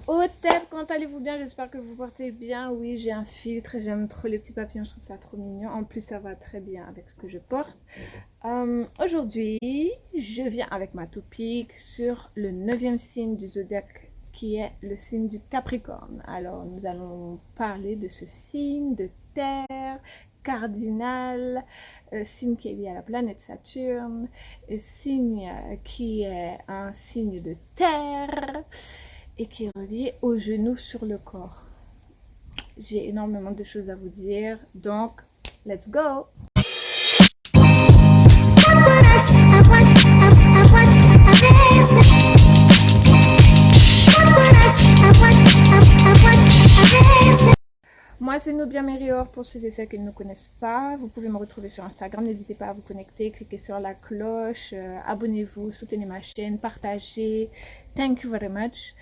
Au tête, comment allez-vous bien? J'espère que vous portez bien. Oui, j'ai un filtre, j'aime trop les petits papillons, je trouve ça trop mignon. En plus, ça va très bien avec ce que je porte. Aujourd'hui, je viens avec ma topic sur le neuvième signe du zodiaque qui est le signe du Capricorne. Alors, nous allons parler de ce signe de terre cardinal, signe qui est lié à la planète Saturne, signe qui est un signe de terre et qui est relié aux genoux sur le corps. J'ai énormément de choses à vous dire, donc let's go! Moi, c'est Nobia Merior pour ceux et celles qui ne me connaissent pas. Vous pouvez me retrouver sur Instagram. N'hésitez pas à vous connecter, cliquez sur la cloche, abonnez-vous, soutenez ma chaîne, partagez. Thank you very much.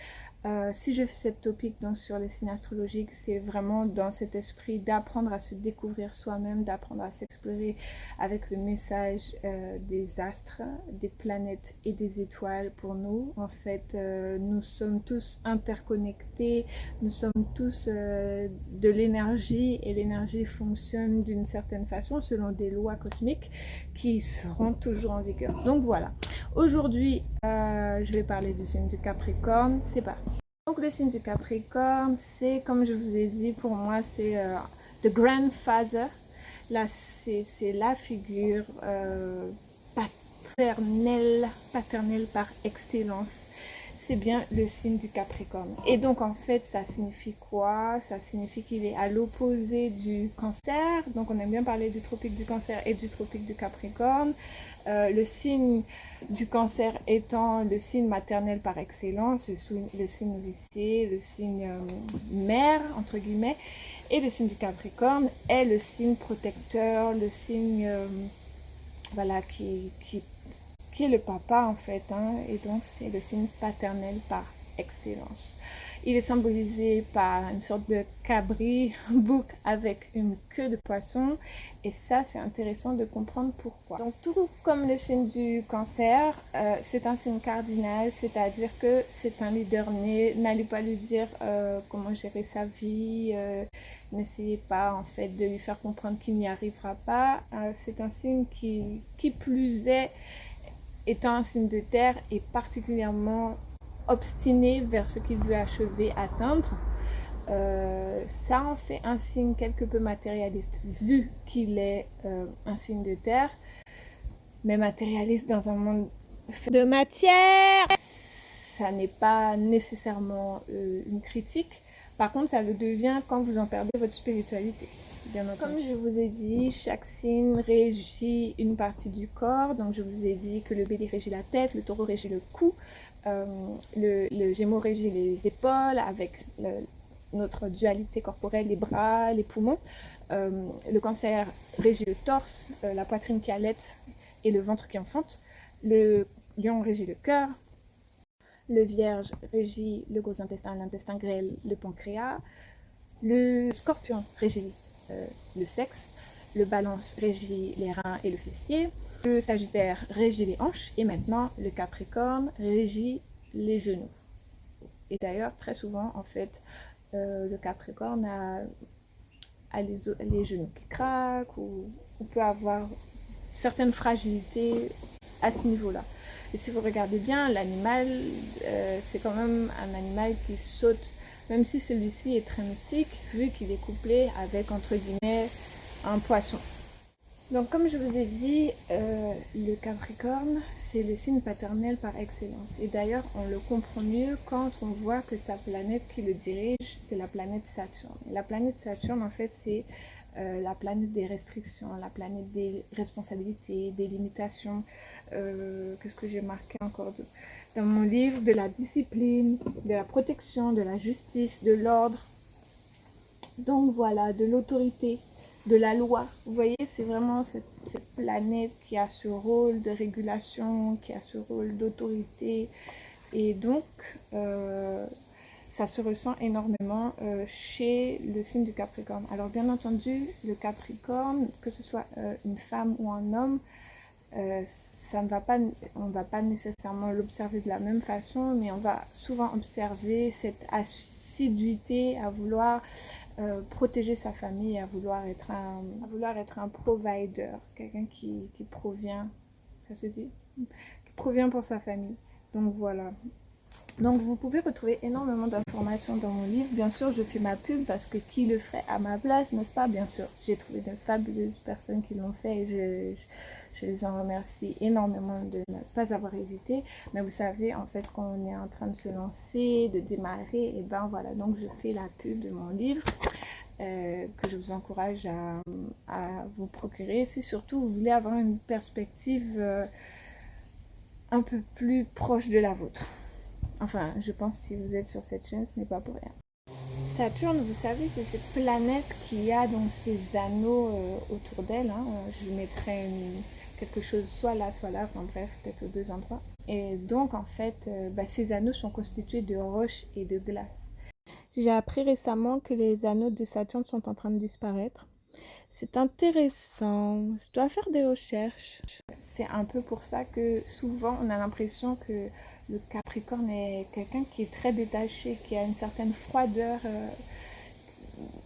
Si je fais cette topic donc sur les signes astrologiques, c'est vraiment dans cet esprit d'apprendre à se découvrir soi-même, d'apprendre à s'explorer avec le message des astres, des planètes et des étoiles pour nous. En fait, nous sommes tous interconnectés, nous sommes tous de l'énergie et l'énergie fonctionne d'une certaine façon selon des lois cosmiques qui seront toujours en vigueur. Donc voilà. Aujourd'hui, je vais parler du signe du Capricorne. C'est parti. Donc le signe du Capricorne, c'est comme je vous ai dit, pour moi, c'est the grandfather. Là, c'est la figure paternelle par excellence. C'est bien le signe du Capricorne. Et donc, en fait, ça signifie quoi? Ça signifie qu'il est à l'opposé du Cancer. Donc, on aime bien parler du tropique du Cancer et du tropique du Capricorne. Le signe du Cancer étant le signe maternel par excellence, le signe nourricier, le signe mère, entre guillemets. Et le signe du Capricorne est le signe protecteur, le signe voilà, qui est le papa en fait, hein, et donc c'est le signe paternel par excellence. Il est symbolisé par une sorte de cabri bouc avec une queue de poisson, et ça c'est intéressant de comprendre pourquoi. Donc tout comme le signe du Cancer, c'est un signe cardinal, c'est-à-dire que c'est un leader né. N'allez pas lui dire comment gérer sa vie, n'essayez pas en fait de lui faire comprendre qu'il n'y arrivera pas. C'est un signe qui plus est, étant un signe de terre, est particulièrement obstiné vers ce qu'il veut achever, atteindre. Ça en fait un signe quelque peu matérialiste, vu qu'il est un signe de terre, mais matérialiste dans un monde fait de matière. Ça n'est pas nécessairement une critique. Par contre, ça le devient quand vous en perdez votre spiritualité. Bien entendu. Comme je vous ai dit, chaque signe régit une partie du corps. Donc, je vous ai dit que le bélier régit la tête, le taureau régit le cou, le gémeaux régit les épaules avec notre dualité corporelle, les bras, les poumons. Le cancer régit le torse, la poitrine qui allaite et le ventre qui enfante. Le lion régit le cœur. Le vierge régit le gros intestin, l'intestin grêle, le pancréas. Le scorpion régit le sexe. Le balance régit les reins et le fessier. Le sagittaire régit les hanches. Et maintenant, le capricorne régit les genoux. Et d'ailleurs, très souvent, en fait, le capricorne a les genoux qui craquent ou peut avoir certaines fragilités à ce niveau-là. Et si vous regardez bien, l'animal, c'est quand même un animal qui saute, même si celui-ci est très mystique, vu qu'il est couplé avec, entre guillemets, un poisson. Donc, comme je vous ai dit, le Capricorne, c'est le signe paternel par excellence. Et d'ailleurs, on le comprend mieux quand on voit que sa planète qui le dirige, c'est la planète Saturne. Et la planète Saturne, en fait, c'est la planète des restrictions, la planète des responsabilités, des limitations. Qu'est-ce que j'ai marqué encore dans mon livre? De la discipline, de la protection, de la justice, de l'ordre. Donc voilà, de l'autorité, de la loi. Vous voyez, c'est vraiment cette planète qui a ce rôle de régulation, qui a ce rôle d'autorité. Et donc, ça se ressent énormément chez le signe du Capricorne. Alors bien entendu, le Capricorne, que ce soit une femme ou un homme, on ne va pas nécessairement l'observer de la même façon, mais on va souvent observer cette assiduité à vouloir protéger sa famille, à vouloir être un provider, quelqu'un qui provient, ça se dit, qui provient pour sa famille. Donc voilà. Donc vous pouvez retrouver énormément d'informations dans mon livre. Bien sûr, je fais ma pub parce que qui le ferait à ma place, n'est-ce pas? Bien sûr, j'ai trouvé de fabuleuses personnes qui l'ont fait et je les en remercie énormément de ne pas avoir hésité. Mais vous savez, en fait, quand on est en train de se lancer, de démarrer, et ben voilà, donc je fais la pub de mon livre. Que je vous encourage à vous procurer. Si surtout vous voulez avoir une perspective un peu plus proche de la vôtre. Enfin, je pense que si vous êtes sur cette chaîne, ce n'est pas pour rien. Saturne, vous savez, c'est cette planète qui a donc ses anneaux autour d'elle. Hein. Je mettrai quelque chose soit là, enfin bref, peut-être aux deux endroits. Et donc, en fait, ces anneaux sont constitués de roches et de glace. J'ai appris récemment que les anneaux de Saturne sont en train de disparaître. C'est intéressant, je dois faire des recherches. C'est un peu pour ça que souvent on a l'impression que le Capricorne est quelqu'un qui est très détaché, qui a une certaine froideur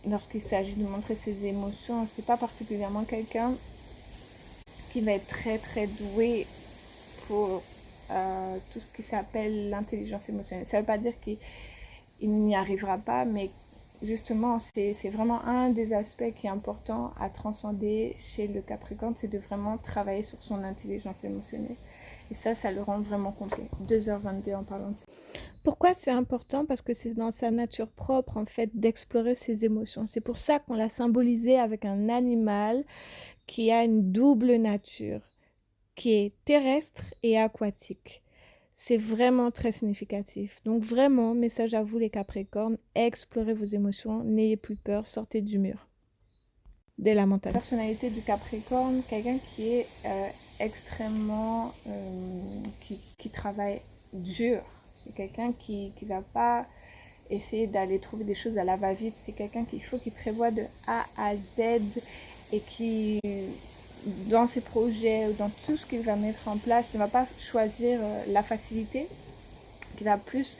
lorsqu'il s'agit de montrer ses émotions. C'est pas particulièrement quelqu'un qui va être très très doué pour tout ce qui s'appelle l'intelligence émotionnelle. Ça veut pas dire qu'il n'y arrivera pas, mais justement, c'est vraiment un des aspects qui est important à transcender chez le Capricorne, c'est de vraiment travailler sur son intelligence émotionnelle. Et ça le rend vraiment complet. 2h22 en parlant de ça. Pourquoi c'est important? Parce que c'est dans sa nature propre, en fait, d'explorer ses émotions. C'est pour ça qu'on l'a symbolisé avec un animal qui a une double nature, qui est terrestre et aquatique. C'est vraiment très significatif. Donc vraiment, message à vous les Capricornes, explorez vos émotions, n'ayez plus peur, sortez du mur. Des lamentations. La personnalité du Capricorne, quelqu'un qui est extrêmement... qui travaille dur. C'est quelqu'un qui ne va pas essayer d'aller trouver des choses à la va-vite. C'est quelqu'un qu'il faut qu'il prévoit de A à Z et qui... dans ses projets ou dans tout ce qu'il va mettre en place, ne va pas choisir la facilité, qui va plus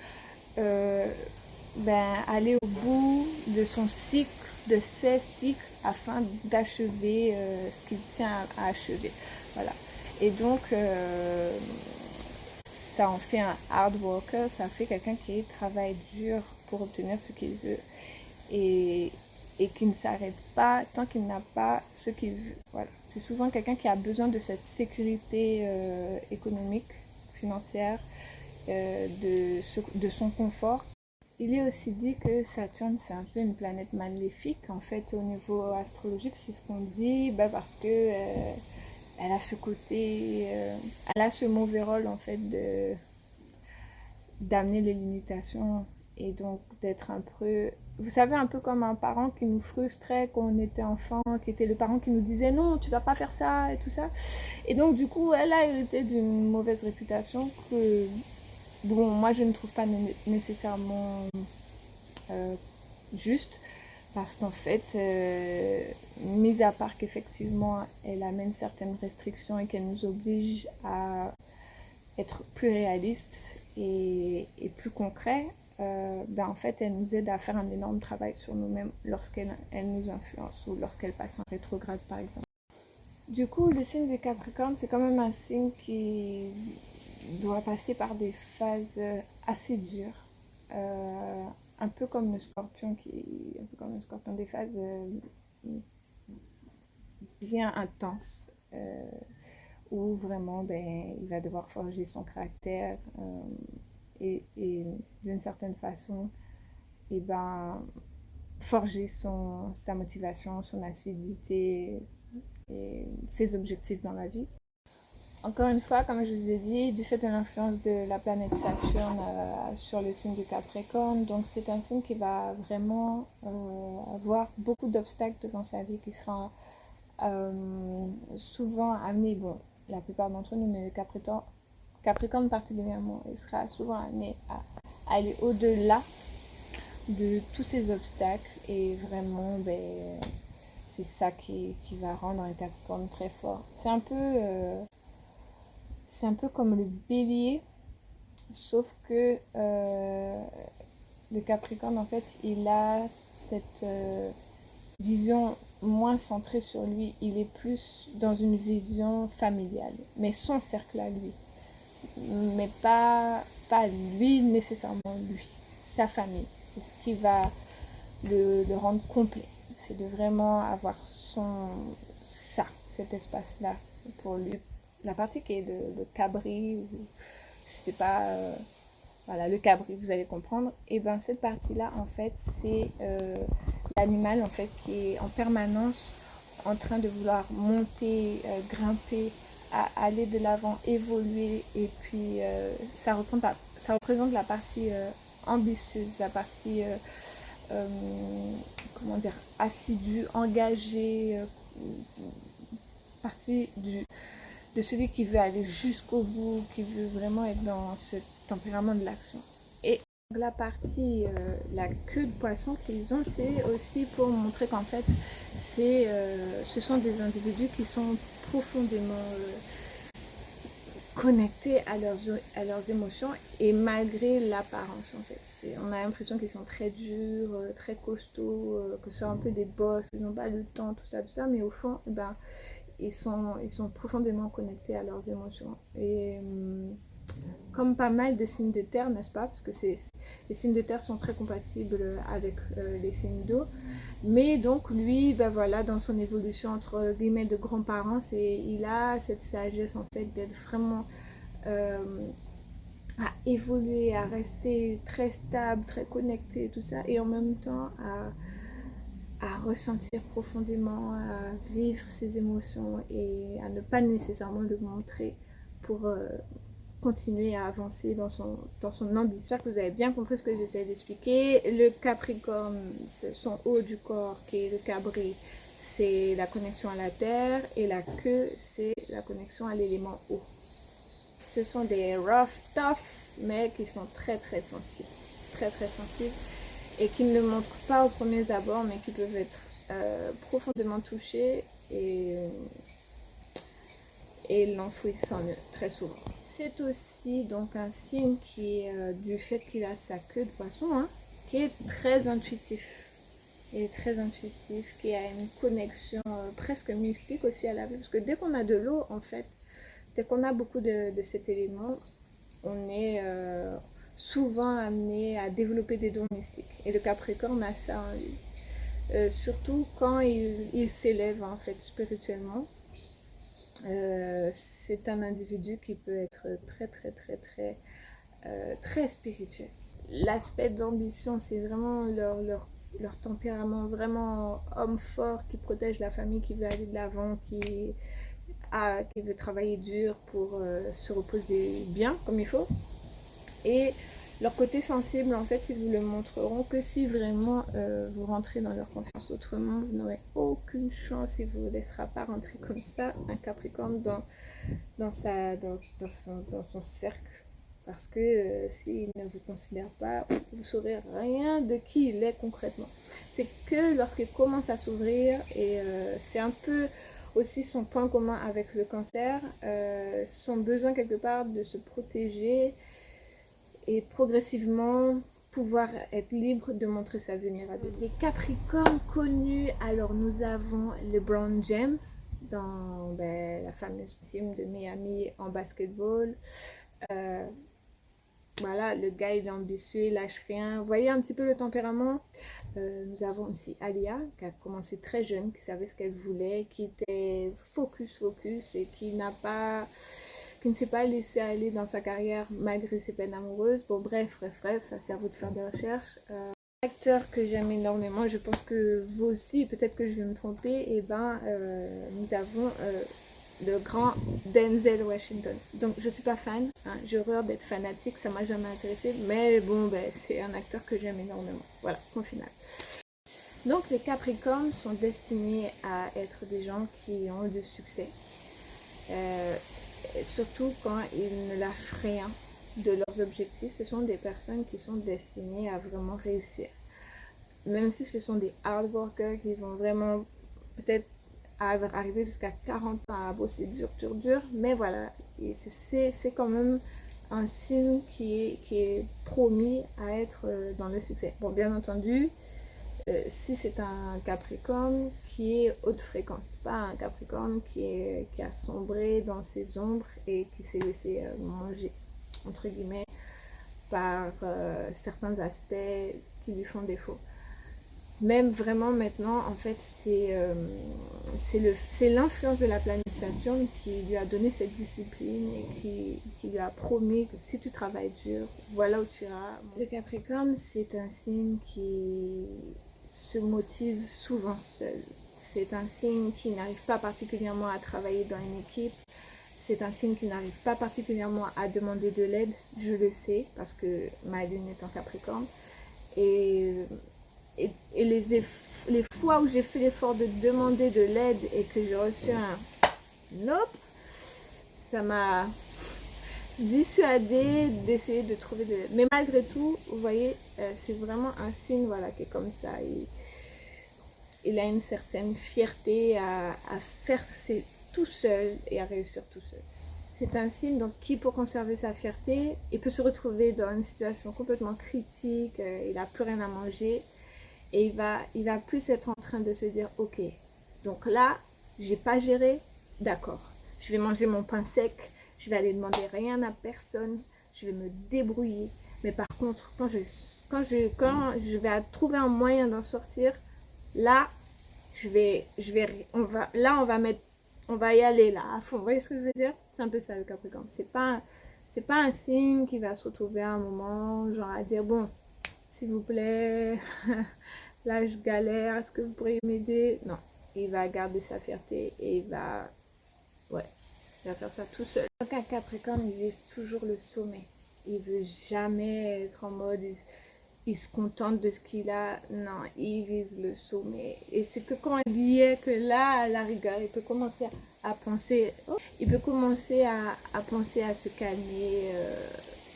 aller au bout de son cycle, de ses cycles, afin d'achever ce qu'il tient à achever. Voilà. Et donc, ça en fait un hard worker, ça fait quelqu'un qui travaille dur pour obtenir ce qu'il veut. Et qui ne s'arrête pas tant qu'il n'a pas ce qu'il veut. Voilà. C'est souvent quelqu'un qui a besoin de cette sécurité économique, financière, de son confort. Il est aussi dit que Saturne, c'est un peu une planète maléfique. En fait, au niveau astrologique, c'est ce qu'on dit, parce que elle a ce côté, elle a ce mauvais rôle, en fait, d'amener les limitations et donc d'être un peu, vous savez, un peu comme un parent qui nous frustrait quand on était enfant, qui était le parent qui nous disait non, tu vas pas faire ça et tout ça. Et donc du coup, elle a hérité d'une mauvaise réputation que, bon, moi je ne trouve pas nécessairement juste, parce qu'en fait, mis à part qu'effectivement elle amène certaines restrictions et qu'elle nous oblige à être plus réaliste et plus concret, en fait, elle nous aide à faire un énorme travail sur nous-mêmes lorsqu'elle nous influence ou lorsqu'elle passe en rétrograde, par exemple. Du coup, le signe du Capricorne, c'est quand même un signe qui doit passer par des phases assez dures. Un peu comme le Scorpion, des phases bien intenses. Où vraiment il va devoir forger son caractère et d'une certaine façon forger sa motivation, son assiduité et ses objectifs dans la vie. Encore une fois, comme je vous ai dit, du fait de l'influence de la planète Saturne sur le signe du Capricorne, donc c'est un signe qui va vraiment avoir beaucoup d'obstacles devant sa vie, qui sera souvent amené, bon, la plupart d'entre nous, mais le Capricorne particulièrement, il sera souvent amené à aller au-delà de tous ces obstacles et vraiment, c'est ça qui va rendre un Capricorne très fort. C'est un peu c'est un peu comme le bélier, sauf que le Capricorne, en fait, il a cette vision moins centrée sur lui. Il est plus dans une vision familiale, mais son cercle à lui. Mais pas lui nécessairement lui, sa famille. C'est ce qui va le rendre complet. C'est de vraiment avoir cet espace-là pour lui. La partie qui est le cabri, ou je sais pas, voilà, le cabri, vous allez comprendre. Et ben cette partie-là, en fait, c'est l'animal en fait qui est en permanence en train de vouloir monter, grimper, à aller de l'avant, évoluer. Et puis ça représente la partie ambitieuse, la partie euh, comment dire, assidue, engagée, partie de celui qui veut aller jusqu'au bout, qui veut vraiment être dans ce tempérament de l'action. Et la partie, la queue de poisson qu'ils ont, c'est aussi pour montrer qu'en fait, ce sont des individus qui sont profondément connectés à leurs émotions, et malgré l'apparence en fait. On a l'impression qu'ils sont très durs, très costauds, que ce soit un peu des boss, ils n'ont pas le temps, tout ça, mais au fond, ben, ils sont profondément connectés à leurs émotions. Et comme pas mal de signes de terre, n'est-ce pas? Parce que les signes de terre sont très compatibles avec les signes d'eau. Mais donc lui, ben voilà, dans son évolution entre guillemets de grands-parents, il a cette sagesse en fait d'être vraiment à évoluer, à rester très stable, très connecté, tout ça, et en même temps à ressentir profondément, à vivre ses émotions et à ne pas nécessairement le montrer pour continuer à avancer dans son ambition. J'espère que vous avez bien compris ce que j'essaie d'expliquer. Le Capricorne, son haut du corps qui est le cabri, c'est la connexion à la terre, et la queue, c'est la connexion à l'élément eau. Ce sont des rough, tough, mais qui sont très très sensibles. Très très sensibles. Et qui ne le montrent pas aux premiers abords, mais qui peuvent être profondément touchés et l'enfouissent en eux, très souvent. C'est aussi donc un signe qui est du fait qu'il a sa queue de poisson, hein, qui est très intuitif. Il est très intuitif, qui a une connexion presque mystique aussi à la vie. Parce que dès qu'on a de l'eau, en fait, dès qu'on a beaucoup de cet élément, on est souvent amené à développer des dons mystiques. Et le Capricorne a ça en lui. Surtout quand il s'élève en fait spirituellement. C'est un individu qui peut être très très très très très spirituel. L'aspect d'ambition, c'est vraiment leur tempérament, vraiment homme fort qui protège la famille, qui veut aller de l'avant, qui veut travailler dur pour se reposer bien comme il faut. Et leur côté sensible, en fait, ils vous le montreront que si vraiment vous rentrez dans leur confiance. Autrement, vous n'aurez aucune chance. Il ne vous laissera pas rentrer comme ça, un Capricorne, dans son cercle. Parce que s'il ne vous considère pas, vous ne saurez rien de qui il est concrètement. C'est que lorsqu'il commence à s'ouvrir, et c'est un peu aussi son point commun avec le Cancer, son besoin quelque part de se protéger, et progressivement pouvoir être libre de montrer sa vulnérabilité. Les Capricornes connus, alors nous avons LeBron James dans la fameuse team de Miami en basketball. Voilà, le gars il est ambitieux, il lâche rien. Vous voyez un petit peu le tempérament. Nous avons aussi Alia qui a commencé très jeune, qui savait ce qu'elle voulait, qui était focus et qui ne s'est pas laissé aller dans sa carrière malgré ses peines amoureuses. Bon, bref, ça c'est à vous de faire des recherches. Acteur que j'aime énormément, je pense que vous aussi, peut-être que je vais me tromper, et nous avons le grand Denzel Washington. Donc je suis pas fan, hein, j'ai horreur d'être fanatique, ça m'a jamais intéressé, mais bon, c'est un acteur que j'aime énormément. Voilà, point final. Donc les Capricornes sont destinés à être des gens qui ont du succès. Surtout quand ils ne lâchent rien de leurs objectifs. Ce sont des personnes qui sont destinées à vraiment réussir. Même si ce sont des hard workers qui vont vraiment peut-être arriver jusqu'à 40 ans à bosser dur, mais voilà, Et c'est quand même un signe qui est promis à être dans le succès. Bon, bien entendu, si c'est un Capricorne qui est haute fréquence, pas un Capricorne qui a sombré dans ses ombres et qui s'est laissé manger, entre guillemets, par certains aspects qui lui font défaut. Même vraiment maintenant, en fait, c'est l'influence de la planète Saturne qui lui a donné cette discipline et qui lui a promis que si tu travailles dur, voilà où tu iras. Le Capricorne, c'est un signe qui se motive souvent seul. C'est un signe qui n'arrive pas particulièrement à travailler dans une équipe. C'est un signe qui n'arrive pas particulièrement à demander de l'aide. Je le sais parce que ma lune est en Capricorne. Et les fois où j'ai fait l'effort de demander de l'aide et que j'ai reçu un nope, ça m'a dissuadé d'essayer de trouver de l'aide. Mais malgré tout, vous voyez, c'est vraiment un signe voilà, qui est comme ça. Il a une certaine fierté à faire tout seul et à réussir tout seul. C'est un signe donc, qui, pour conserver sa fierté, il peut se retrouver dans une situation complètement critique, il n'a plus rien à manger. Et il va plus être en train de se dire, ok, donc là, j'ai pas géré, d'accord. Je vais manger mon pain sec, je vais aller demander rien à personne, je vais me débrouiller. Mais par contre, quand je vais trouver un moyen d'en sortir, là, on va y aller là à fond. Vous voyez ce que je veux dire? C'est un peu ça le Capricorne. C'est pas un signe qui va se retrouver à un moment, genre à dire, bon, s'il vous plaît, là je galère, est-ce que vous pourriez m'aider? Non, il va garder sa fierté et il va faire ça tout seul. Donc un Capricorne, il vise toujours le sommet. Il veut jamais être en mode, il se contente de ce qu'il a. Non, il vise le sommet. Et c'est que quand il y est que là, à la rigueur, il peut commencer à penser, penser à se calmer,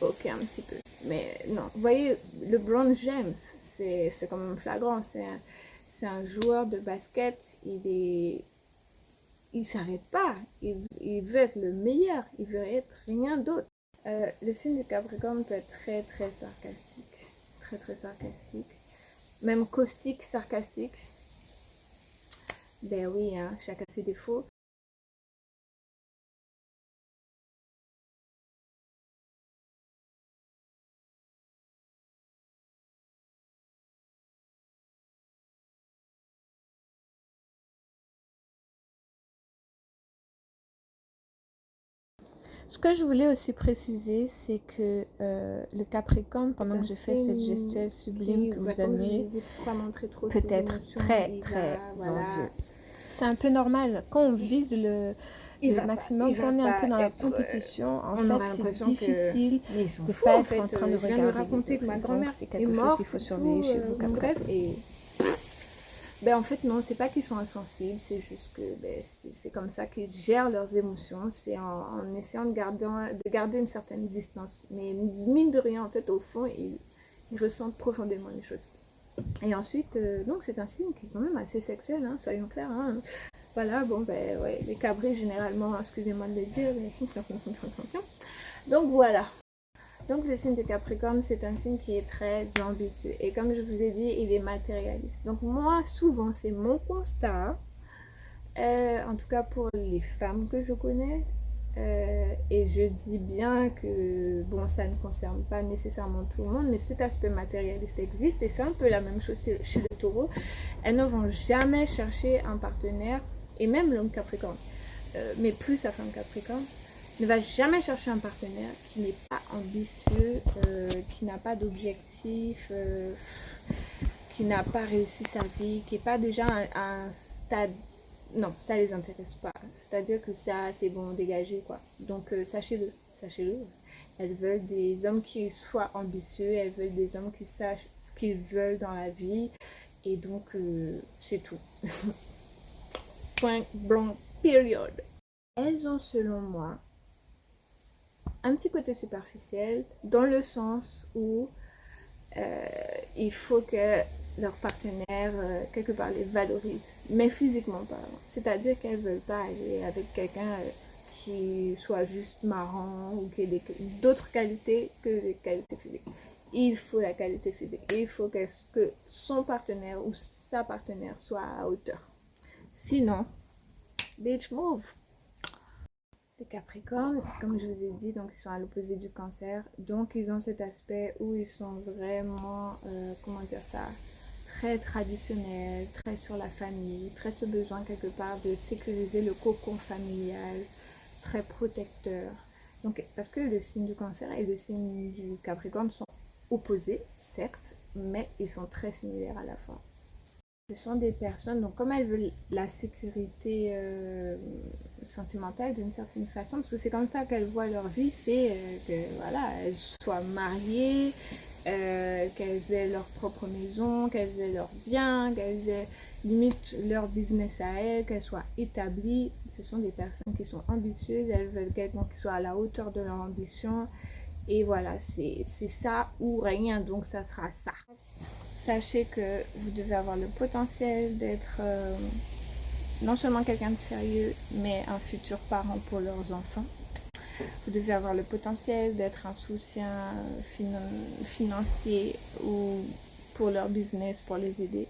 ok, un petit peu. Mais non, vous voyez, le LeBron James, c'est quand même flagrant. C'est un joueur de basket, il s'arrête pas. Il veut être le meilleur, il veut être rien d'autre. Le signe du Capricorne peut être très très sarcastique. Très très sarcastique. Même caustique, sarcastique. Ben oui, hein, chacun ses défauts. Ce que je voulais aussi préciser, c'est que le Capricorne, pendant que je fais cette gestuelle sublime que vous admirez, peut être très très envieux. C'est un peu normal. Quand on vise le maximum, quand on est un peu dans la compétition, en fait, c'est difficile de ne pas être en train de regarder les autres. Donc, c'est quelque chose qu'il faut surveiller chez vous, Capricorne. Ben en fait non, c'est pas qu'ils sont insensibles, c'est juste que c'est comme ça qu'ils gèrent leurs émotions, c'est en essayant de garder une certaine distance. Mais mine de rien, en fait, au fond, ils ressentent profondément les choses. Et ensuite, donc c'est un signe qui est quand même assez sexuel, hein, soyons clairs. Hein. Voilà, bon ben ouais, les cabris généralement, excusez-moi de le dire, mais... Donc voilà. Donc le signe de Capricorne, c'est un signe qui est très ambitieux. Et comme je vous ai dit, il est matérialiste. Donc moi, souvent, c'est mon constat, en tout cas pour les femmes que je connais, et je dis bien que, bon, ça ne concerne pas nécessairement tout le monde, mais cet aspect matérialiste existe, et c'est un peu la même chose chez le taureau. Elles ne vont jamais chercher un partenaire, et même l'homme Capricorne, mais plus sa femme Capricorne, ne va jamais chercher un partenaire qui n'est pas ambitieux, qui n'a pas d'objectif, qui n'a pas réussi sa vie, qui n'est pas déjà à un stade. Non, ça ne les intéresse pas. C'est-à-dire que ça, c'est bon, dégagé, quoi. Donc, sachez-le. Elles veulent des hommes qui soient ambitieux, elles veulent des hommes qui sachent ce qu'ils veulent dans la vie. Et donc, c'est tout. Point blanc, period. Elles ont, selon moi, un petit côté superficiel dans le sens où il faut que leur partenaire quelque part les valorise, mais physiquement parlant. C'est-à-dire qu'elles ne veulent pas aller avec quelqu'un qui soit juste marrant ou qui ait d'autres qualités que les qualités physiques. Il faut la qualité physique. Il faut que son partenaire ou sa partenaire soit à hauteur. Sinon, bitch move. Les Capricornes, comme je vous ai dit, donc ils sont à l'opposé du Cancer. Donc ils ont cet aspect où ils sont vraiment, comment dire ça, très traditionnels, très sur la famille, très ce besoin quelque part de sécuriser le cocon familial, très protecteur. Donc parce que le signe du Cancer et le signe du Capricorne sont opposés, certes, mais ils sont très similaires à la fois. Ce sont des personnes, donc comme elles veulent la sécurité sentimentale d'une certaine façon, parce que c'est comme ça qu'elles voient leur vie, c'est que voilà, elles soient mariées, qu'elles aient leur propre maison, qu'elles aient leur bien, qu'elles aient limite leur business à elles, qu'elles soient établies. Ce sont des personnes qui sont ambitieuses, elles veulent quelqu'un qui soit à la hauteur de leur ambition. Et voilà, c'est ça ou rien, donc ça sera ça. Sachez que vous devez avoir le potentiel d'être non seulement quelqu'un de sérieux, mais un futur parent pour leurs enfants. Vous devez avoir le potentiel d'être un soutien financier ou pour leur business, pour les aider.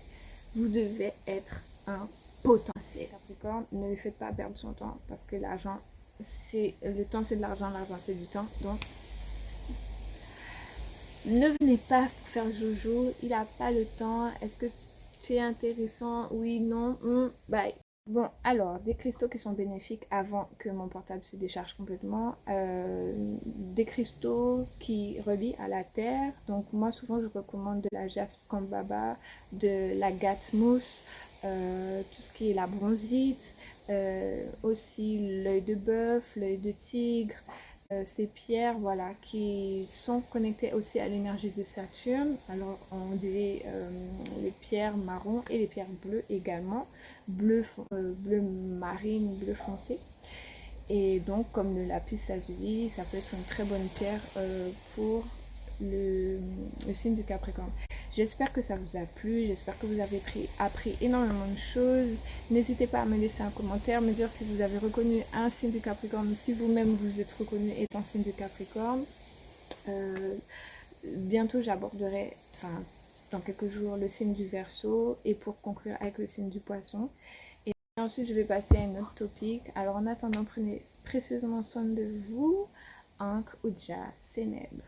Vous devez être un potentiel. Capricorne, ne lui faites pas perdre son temps parce que l'argent, c'est le temps, c'est de l'argent c'est du temps. Donc, ne venez pas faire jojo, il n'a pas le temps. Est-ce que tu es intéressant? Oui, non, bye. Bon, alors, des cristaux qui sont bénéfiques avant que mon portable se décharge complètement. Des cristaux qui relient à la terre. Donc, moi, souvent, je recommande de la jaspe kambaba, de l'agate mousse, tout ce qui est la bronzite, aussi l'œil de bœuf, l'œil de tigre. Ces pierres, voilà, qui sont connectées aussi à l'énergie de Saturne. Alors, on dit les pierres marron et les pierres bleues également, bleu marine, bleu foncé. Et donc, comme le lapis lazuli, ça peut être une très bonne pierre pour le signe du Capricorne. J'espère que ça vous a plu, j'espère que vous avez appris énormément de choses. N'hésitez pas à me laisser un commentaire, me dire si vous avez reconnu un signe du Capricorne ou si vous-même vous êtes reconnu étant signe du Capricorne. Bientôt j'aborderai, enfin dans quelques jours, le signe du Verseau et pour conclure avec le signe du Poisson. Et ensuite je vais passer à un autre topic. Alors en attendant, prenez précieusement soin de vous. Ankh Udja Seneb.